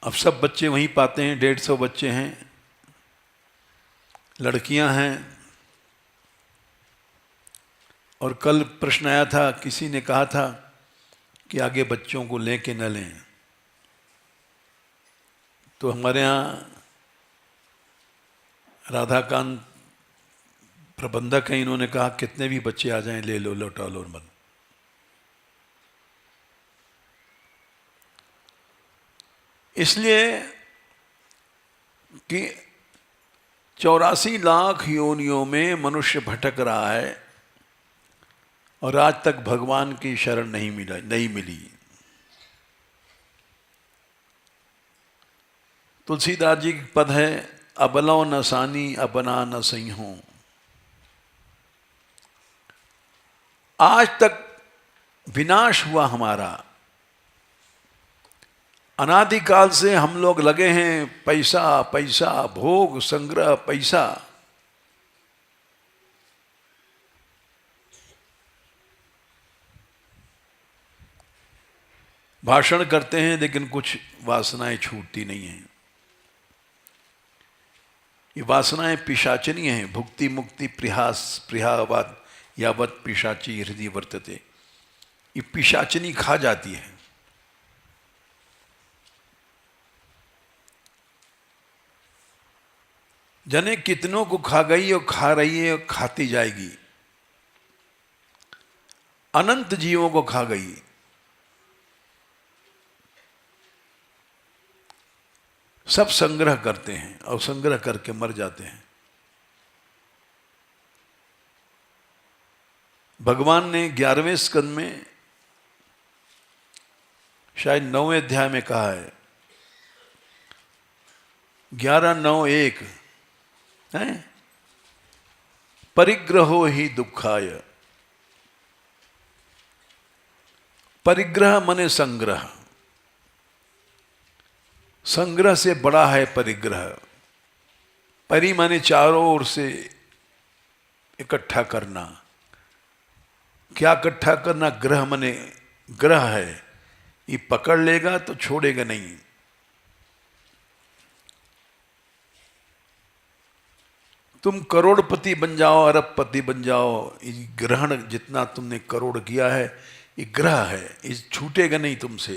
अब सब बच्चे वहीं पाते हैं, 150 बच्चे हैं, लड़कियां हैं। और कल प्रश्न आया था, किसी ने कहा था कि आगे बच्चों को लें कि न लें। तो हमारे यहाँ राधाकांत प्रबंधक हैं, इन्होंने कहा कितने भी बच्चे आ जाएं ले लो, लौटा लो मत। इसलिए कि 84 लाख योनियों में मनुष्य भटक रहा है और आज तक भगवान की शरण नहीं मिली। तुलसीदास जी की पद है, अबलो न सानी अपना न सही हो। आज तक विनाश हुआ हमारा। अनादिकाल से हम लोग लगे हैं पैसा पैसा, भोग संग्रह, पैसा। भाषण करते हैं लेकिन कुछ वासनाएं छूटती नहीं हैं। ये वासनाएं पिशाचिनी हैं। भुक्ति मुक्ति प्रिहास प्रिहावाद यावत पिशाची हृदय वर्तते। ये पिशाचिनी खा जाती है। जाने कितनों को खा गई और खा रही है और खाती जाएगी। अनंत जीवों को खा गई। सब संग्रह करते हैं और संग्रह करके मर जाते हैं। भगवान ने 11वें स्कंद में शायद 9वें अध्याय में कहा है, 11:9:1 है, परिग्रहो ही दुखाय। परिग्रह माने संग्रह। संग्रह से बड़ा है परिग्रह। परि माने चारों ओर से इकट्ठा करना। क्या इकट्ठा करना? ग्रह माने ग्रह है, ये पकड़ लेगा तो छोड़ेगा नहीं। तुम करोड़पति बन जाओ, अरबपति बन जाओ, ये ग्रहण जितना तुमने करोड़ किया है ये ग्रह है, ये छूटेगा नहीं तुमसे।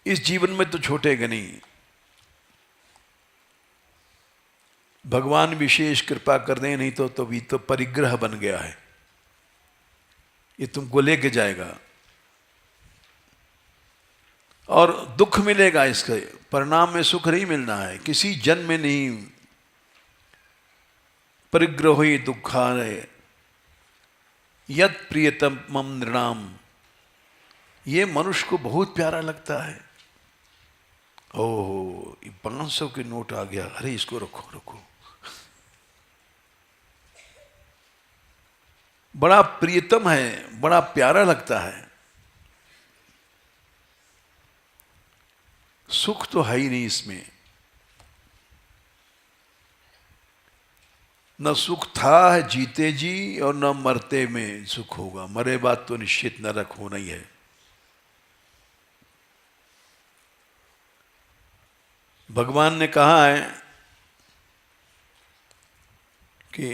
इस जीवन में तो छूटेगा नहीं। भगवान विशेष कृपा कर दें, नहीं तो भी तो परिग्रह बन गया है। ये तुमको लेके जाएगा और दुख मिलेगा। इसके परिणाम में सुख नहीं मिलना है, किसी जन्म में नहीं। परिग्रह ही दुखाय यत प्रियतम मम नृणाम। ये मनुष्य को बहुत प्यारा लगता है। ओह, 500 के नोट आ गया, अरे इसको रखो रखो। बड़ा प्रियतम है, बड़ा प्यारा लगता है। सुख तो है ही नहीं इसमें। न सुख था है जीते जी और न मरते में सुख होगा। मरे बाद तो निश्चित नरक होना ही है। भगवान ने कहा है कि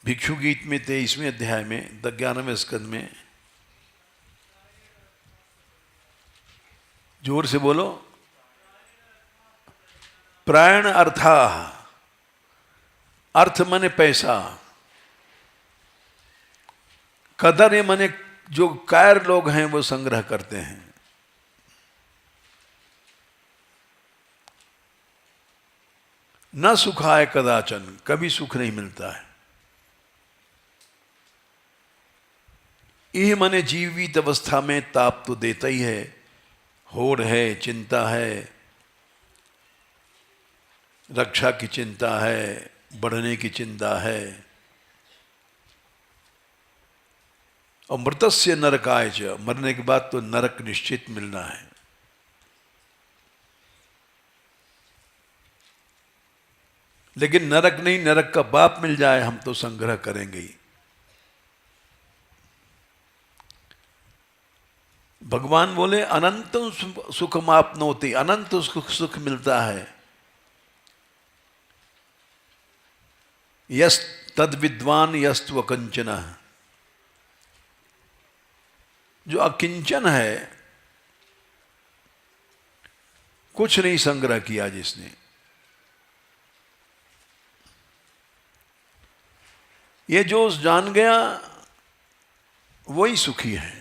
भिक्षु गीत में 23वें अध्याय में 11वें स्कंद में, जोर से बोलो, प्राण अर्था। अर्थ माने पैसा, कदर ये माने जो कायर लोग हैं वो संग्रह करते हैं। न सुखाय कदाचन, कभी सुख नहीं मिलता है। यह मने जीवित अवस्था में ताप तो देता ही है, होड़ है, चिंता है, रक्षा की चिंता है, बढ़ने की चिंता है। और मृतस्य नरकाय च, मरने के बाद तो नरक निश्चित मिलना है। लेकिन नरक नहीं, नरक का बाप मिल जाए हम तो संग्रह करेंगे ही। भगवान बोले अनंत सुख मापनोति, अनंत सुख मिलता है। यस तद विद्वान यस्तु अकिंचन, जो अकिंचन है, कुछ नहीं संग्रह किया जिसने, ये जो जान गया वही सुखी है।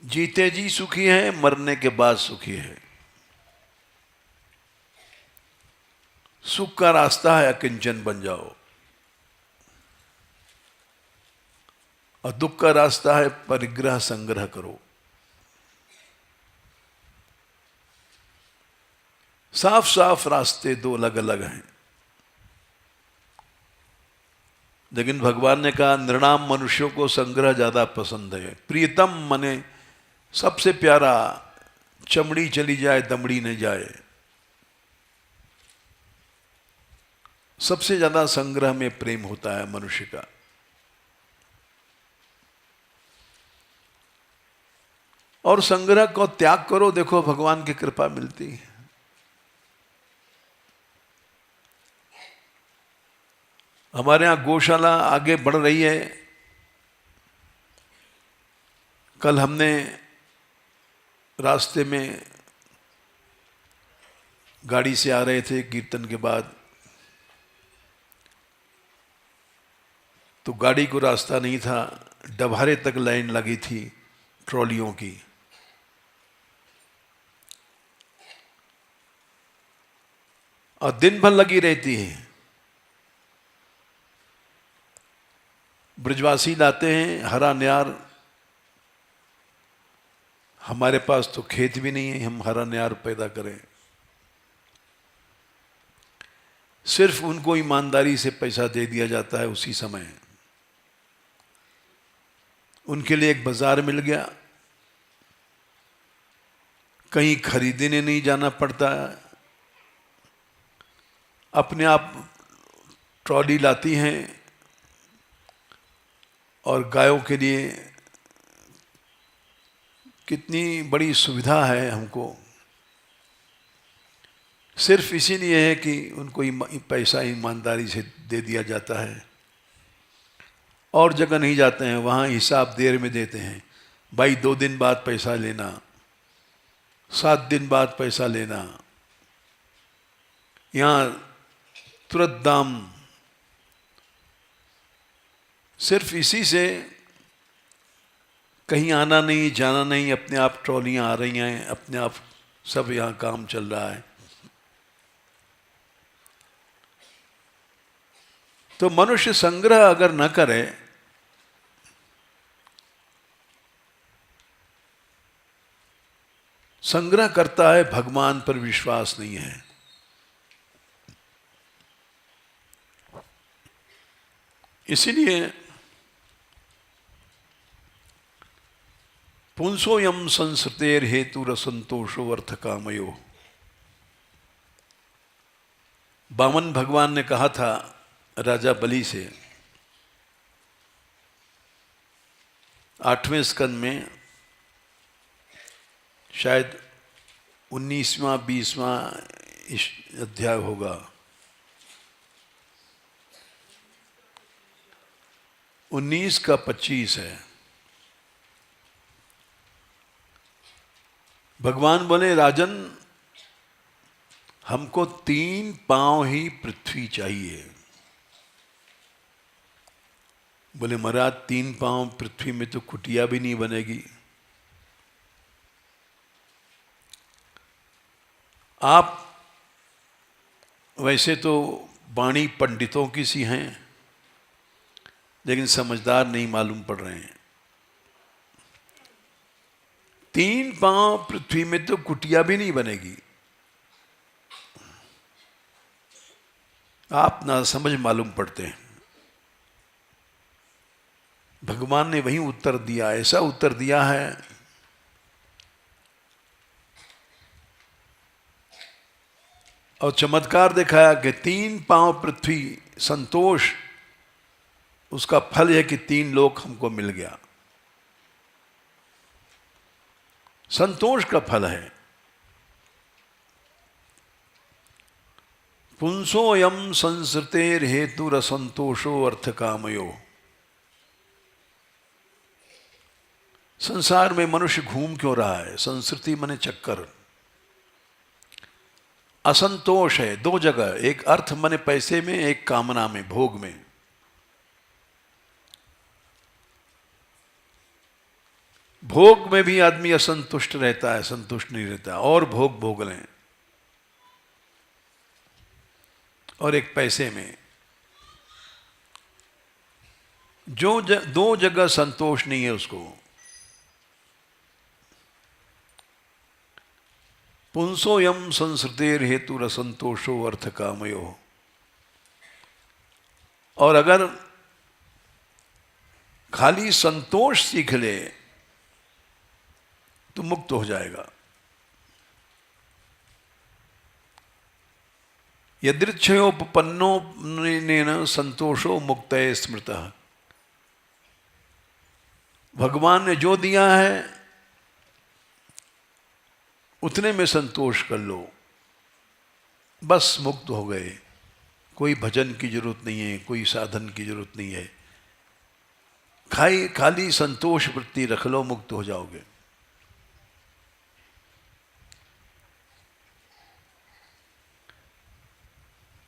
जीते जी सुखी है, मरने के बाद सुखी है। सुख का रास्ता है अकिंचन बन जाओ, और दुख का रास्ता है परिग्रह संग्रह करो। साफ साफ रास्ते दो अलग अलग हैं। लेकिन भगवान ने कहा नृणाम मनुष्यों को संग्रह ज्यादा पसंद है। प्रियतम मने सबसे प्यारा, चमड़ी चली जाए दमड़ी न जाए। सबसे ज्यादा संग्रह में प्रेम होता है मनुष्य का। और संग्रह को त्याग करो, देखो भगवान की कृपा मिलती है। हमारे यहां गौशाला आगे बढ़ रही है। कल हमने रास्ते में गाड़ी से आ रहे थे कीर्तन के बाद, तो गाड़ी को रास्ता नहीं था, डभारे तक लाइन लगी थी ट्रॉलियों की। और दिन भर लगी रहती है। ब्रजवासी लाते हैं हरा न्यार, हमारे पास तो खेत भी नहीं है हम हरा न्यार पैदा करें। सिर्फ उनको ईमानदारी से पैसा दे दिया जाता है उसी समय। उनके लिए एक बाजार मिल गया, कहीं खरीदने नहीं जाना पड़ता, अपने आप ट्रॉली लाती हैं। और गायों के लिए कितनी बड़ी सुविधा है हमको। सिर्फ इसीलिए है कि उनको पैसा ईमानदारी से दे दिया जाता है। और जगह नहीं जाते हैं, वहाँ हिसाब देर में देते हैं। भाई 2 दिन बाद पैसा लेना, 7 दिन बाद पैसा लेना। यहाँ तुरंत दाम। सिर्फ इसी से कहीं आना नहीं जाना नहीं, अपने आप ट्रॉलियां आ रही हैं, अपने आप सब यहाँ काम चल रहा है। तो मनुष्य संग्रह अगर न करे संग्रह करता है, भगवान पर विश्वास नहीं है। इसीलिए पुंसोयम संस्कृतेर हेतु रसंतोषो अर्थ कामयो। बामन भगवान ने कहा था राजा बलि से 8वें स्कंद में, शायद 19वां 20वां अध्याय होगा। 19 का 25 है। भगवान बोले राजन हमको 3 पांव ही पृथ्वी चाहिए। बोले महाराज 3 पांव पृथ्वी में तो कुटिया भी नहीं बनेगी। आप वैसे तो वाणी पंडितों की सी हैं, लेकिन समझदार नहीं मालूम पड़ रहे हैं। 3 पांव पृथ्वी में तो कुटिया भी नहीं बनेगी। आप ना समझ मालूम पड़ते हैं। भगवान ने वही उत्तर दिया, ऐसा उत्तर दिया है और चमत्कार दिखाया कि 3 पांव पृथ्वी संतोष, उसका फल है कि 3 लोक हमको मिल गया। संतोष का फल है। पुंसोयम संसृतेर हेतुर संतोषो अर्थ कामयो। संसार में मनुष्य घूम क्यों रहा है? संस्कृति माने चक्कर। असंतोष है 2 जगह, एक अर्थ माने पैसे में, एक कामना में, भोग में। भोग में भी आदमी असंतुष्ट रहता है, संतुष्ट नहीं रहता, और भोग भोग लें। और एक पैसे में। जो 2 जगह संतोष नहीं है उसको। पुंसोयम संस्कृतेर हेतु रसंतोषो अर्थ कामयो। और अगर खाली संतोष सीख ले तो मुक्त हो जाएगा। यदृच्छयोपपन्नो नेन संतोषो मुक्त स्मृतः। भगवान ने जो दिया है उतने में संतोष कर लो, बस मुक्त हो गए। कोई भजन की जरूरत नहीं है, कोई साधन की जरूरत नहीं है। खाली संतोष वृत्ति रख लो, मुक्त हो जाओगे।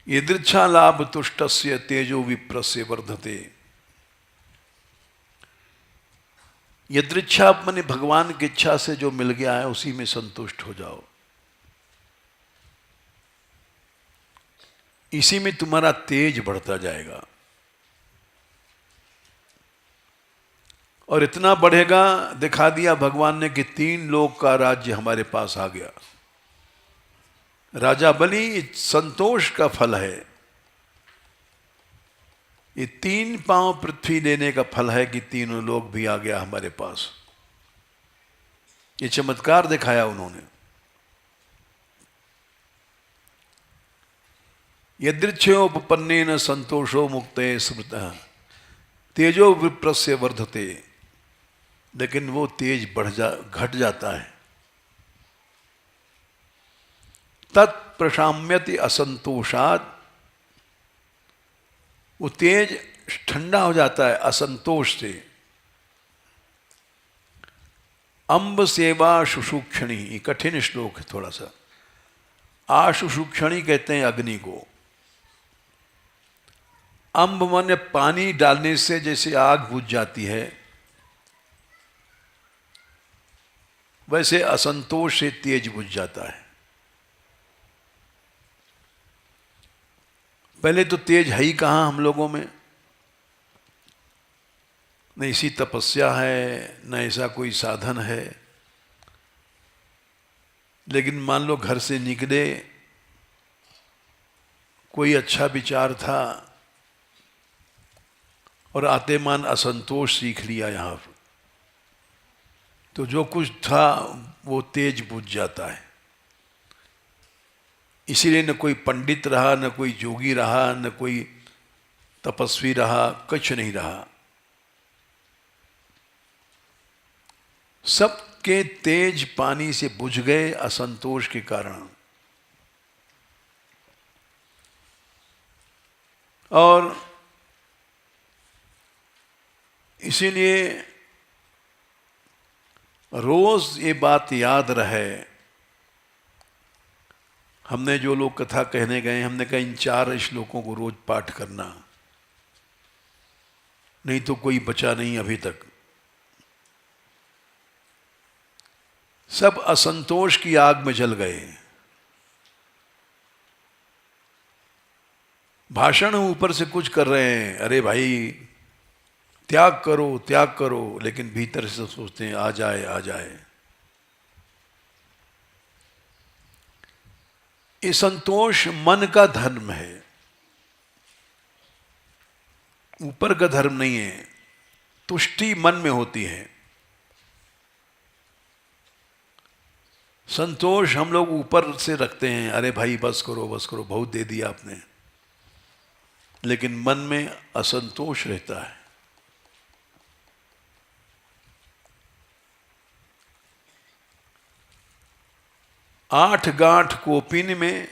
यदृच्छा लाभ तुष्टस्य तेजो विप्रस्य वर्धते। यदृच्छा माने भगवान की इच्छा से जो मिल गया है उसी में संतुष्ट हो जाओ। इसी में तुम्हारा तेज बढ़ता जाएगा और इतना बढ़ेगा, दिखा दिया भगवान ने कि 3 लोक का राज्य हमारे पास आ गया। राजा बलि संतोष का फल है। ये 3 पांव पृथ्वी लेने का फल है कि 3 लोक भी आ गया हमारे पास। ये चमत्कार दिखाया उन्होंने। यदृच्छयोपपन्नेन संतोषो मुक्ते स्मृतः तेजो विप्रस्य वर्धते। लेकिन वो तेज घट जाता है। तत्प्रशाम्यति असंतोषात्। वो तेज ठंडा हो जाता है असंतोष से। अंब सेवा शुशुक्षणी, ये कठिन श्लोक है थोड़ा सा। आशुशुक्षणी कहते हैं अग्नि को। अंब माने पानी डालने से जैसे आग बुझ जाती है, वैसे असंतोष से तेज बुझ जाता है। पहले तो तेज है ही कहाँ हम लोगों में, न इसी तपस्या है, न ऐसा कोई साधन है। लेकिन मान लो घर से निकले, कोई अच्छा विचार था और आते मान असंतोष सीख लिया यहाँ पर, तो जो कुछ था वो तेज बुझ जाता है। इसीलिए न कोई पंडित रहा, न कोई जोगी रहा, न कोई तपस्वी रहा, कुछ नहीं रहा। सबके तेज पानी से बुझ गए असंतोष के कारण। और इसीलिए रोज ये बात याद रहे। हमने जो लोग कथा कहने गए, हमने कहा इन 4 श्लोकों को रोज पाठ करना, नहीं तो कोई बचा नहीं अभी तक। सब असंतोष की आग में जल गए। भाषण ऊपर से कुछ कर रहे हैं, अरे भाई त्याग करो, लेकिन भीतर से सोचते हैं आ जाए। ये संतोष मन का धर्म है, ऊपर का धर्म नहीं है। तुष्टि मन में होती है। संतोष हम लोग ऊपर से रखते हैं, अरे भाई बस करो बहुत दे दिया आपने, लेकिन मन में असंतोष रहता है। आठ गांठ कोपिन में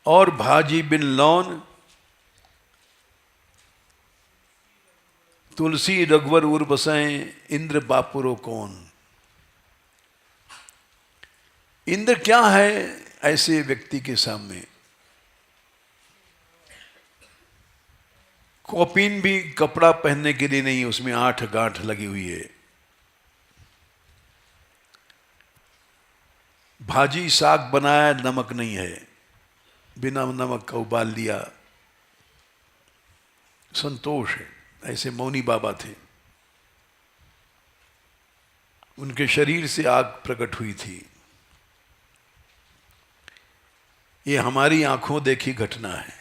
और भाजी बिन लौन, तुलसी रघुवर उर बसें, इंद्र बापुरो कौन। इंद्र क्या है ऐसे व्यक्ति के सामने। कौपीन भी कपड़ा पहनने के लिए नहीं, उसमें 8 गांठ लगी हुई है। भाजी साग बनाया, नमक नहीं है, बिना नमक का उबाल लिया, संतोष है। ऐसे मौनी बाबा थे, उनके शरीर से आग प्रकट हुई थी। ये हमारी आंखों देखी घटना है,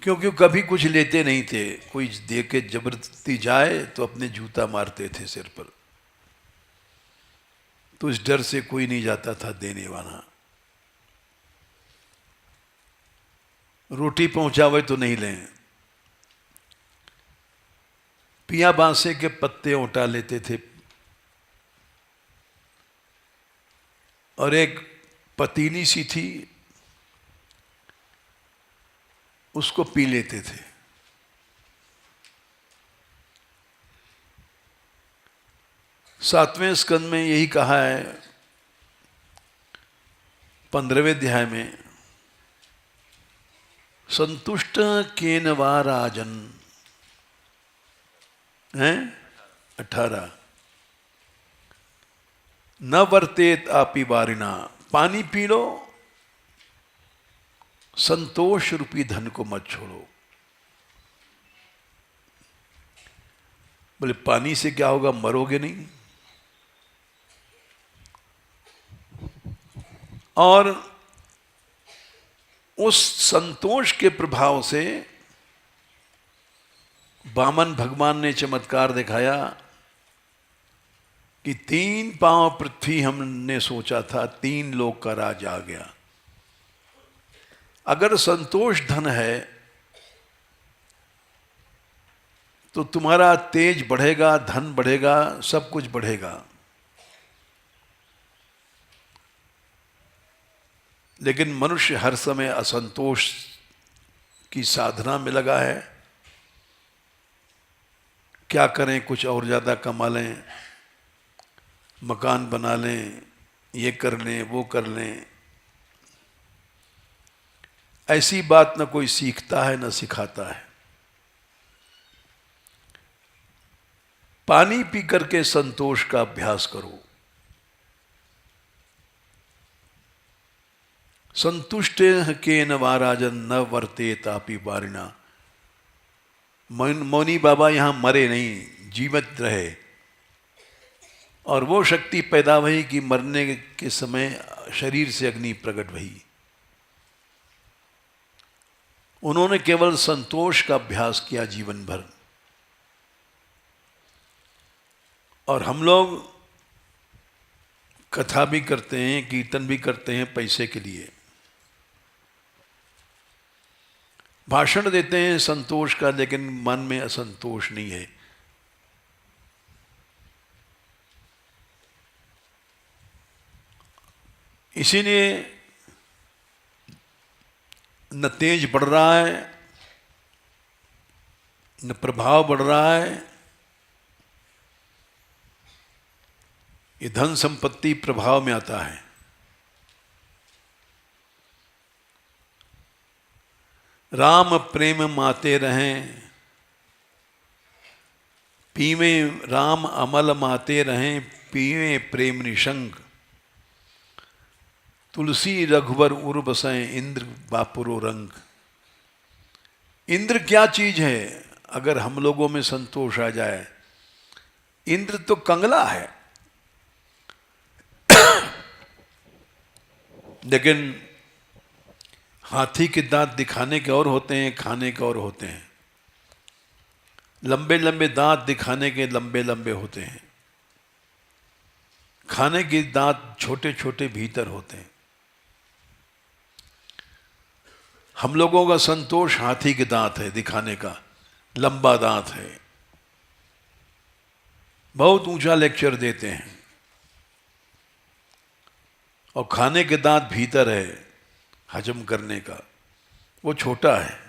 क्योंकि कभी कुछ लेते नहीं थे। कोई दे के जबरदस्ती जाए तो अपने जूता मारते थे सिर पर, तो इस डर से कोई नहीं जाता था देने वाला। रोटी पहुंचावे तो नहीं लें। पिया बांसे के पत्ते उठा लेते थे, और एक पतीली सी थी, उसको पी लेते थे। सातवें स्कंद में यही कहा है, 15वें अध्याय में, संतुष्ट केन वा राजन है 18, न वर्तेत आपी वारिना। पानी पी लो, संतोष रूपी धन को मत छोड़ो। बोले पानी से क्या होगा, मरोगे नहीं। और उस संतोष के प्रभाव से वामन भगवान ने चमत्कार दिखाया कि 3 पांव पृथ्वी हमने सोचा था, 3 लोक का राज आ गया। अगर संतोष धन है तो तुम्हारा तेज बढ़ेगा, धन बढ़ेगा, सब कुछ बढ़ेगा। लेकिन मनुष्य हर समय असंतोष की साधना में लगा है। क्या करें, कुछ और ज्यादा कमा लें, मकान बना लें, ये कर लें, वो कर लें। ऐसी बात न कोई सीखता है न सिखाता है। पानी पी करके संतोष का अभ्यास करो। संतुष्ट केन वा राजन न वर्तेत आपी वारिना। मौनी बाबा यहां मरे नहीं, जीवित रहे, और वो शक्ति पैदा हुई कि मरने के समय शरीर से अग्नि प्रकट हुई। उन्होंने केवल संतोष का अभ्यास किया जीवन भर। और हम लोग कथा भी करते हैं, कीर्तन भी करते हैं पैसे के लिए, भाषण देते हैं संतोष का, लेकिन मन में असंतोष नहीं है। इसीलिए न तेज बढ़ रहा है, न प्रभाव बढ़ रहा है। ये धन संपत्ति प्रभाव में आता है। राम प्रेम माते रहें, पीवे राम अमल माते रहें, पीवे प्रेम निशंग। तुलसी रघुवर उर बसें, इंद्र बापुरो रंग। इंद्र क्या चीज है अगर हम लोगों में संतोष आ जाए? इंद्र तो कंगला है, लेकिन हाथी के दांत दिखाने के और होते हैं, खाने के और होते हैं। लंबे लंबे दांत दिखाने के लंबे लंबे होते हैं, खाने के दांत छोटे छोटे भीतर होते हैं। हम लोगों का संतोष हाथी के दांत है, दिखाने का लंबा दांत है। बहुत ऊंचा लेक्चर देते हैं, और खाने के दांत भीतर है, हजम करने का, वो छोटा है।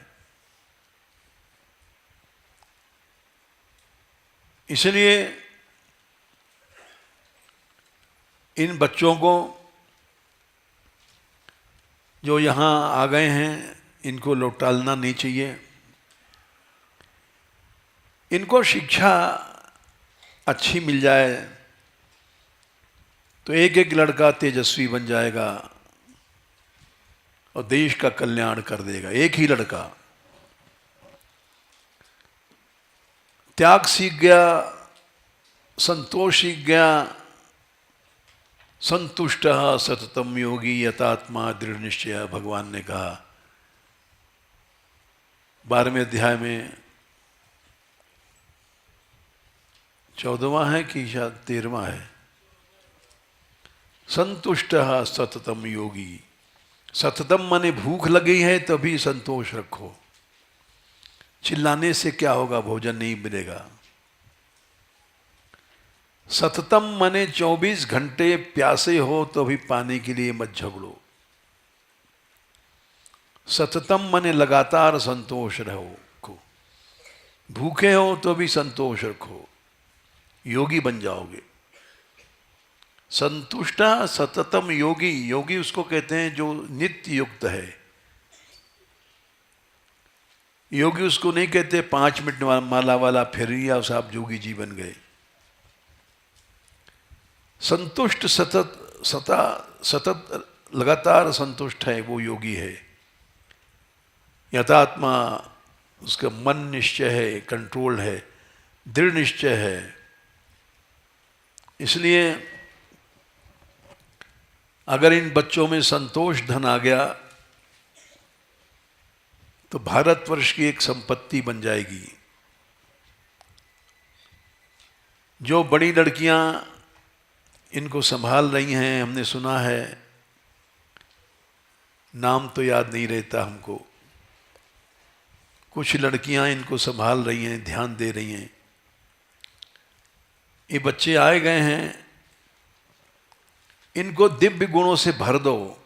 इसलिए इन बच्चों को जो यहाँ आ गए हैं, इनको लौटालना नहीं चाहिए। इनको शिक्षा अच्छी मिल जाए तो एक एक लड़का तेजस्वी बन जाएगा और देश का कल्याण कर देगा। एक ही लड़का त्याग सीख गया, संतोष सीख गया, संतुष्ट सततम योगी यतात्मा दृढ़ निश्चय, भगवान ने कहा 12वें अध्याय में। 14वां है कि शायद 13वां है। संतुष्ट सततम योगी। सततम माने भूख लगी है तो भी संतोष रखो। चिल्लाने से क्या होगा? भोजन नहीं मिलेगा। सततम माने 24 घंटे प्यासे हो तो भी पानी के लिए मत झगड़ो। सततम माने लगातार संतोष रहो। भूखे हो तो भी संतोष रखो, योगी बन जाओगे। संतुष्ट सततम योगी। योगी उसको कहते हैं जो नित्य युक्त है। योगी उसको नहीं कहते 5 मिनट माला वाला फिर लिया साहब योगी जी बन गए। संतुष्ट सतत लगातार संतुष्ट है वो योगी है। यथात्मा उसका मन निश्चय है, कंट्रोल है, दृढ़ निश्चय है। इसलिए अगर इन बच्चों में संतोष धन आ गया तो भारतवर्ष की एक संपत्ति बन जाएगी। जो बड़ी लड़कियां इनको संभाल रही हैं, हमने सुना है, नाम तो याद नहीं रहता हमको, कुछ लड़कियां इनको संभाल रही हैं, ध्यान दे रही हैं। ये बच्चे आए गए हैं, इनको दिव्य गुणों से भर दो।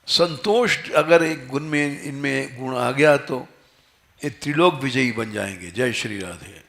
संतोष अगर एक गुण में इनमें गुण आ गया तो ये त्रिलोक विजयी बन जाएंगे। जय श्री राधे।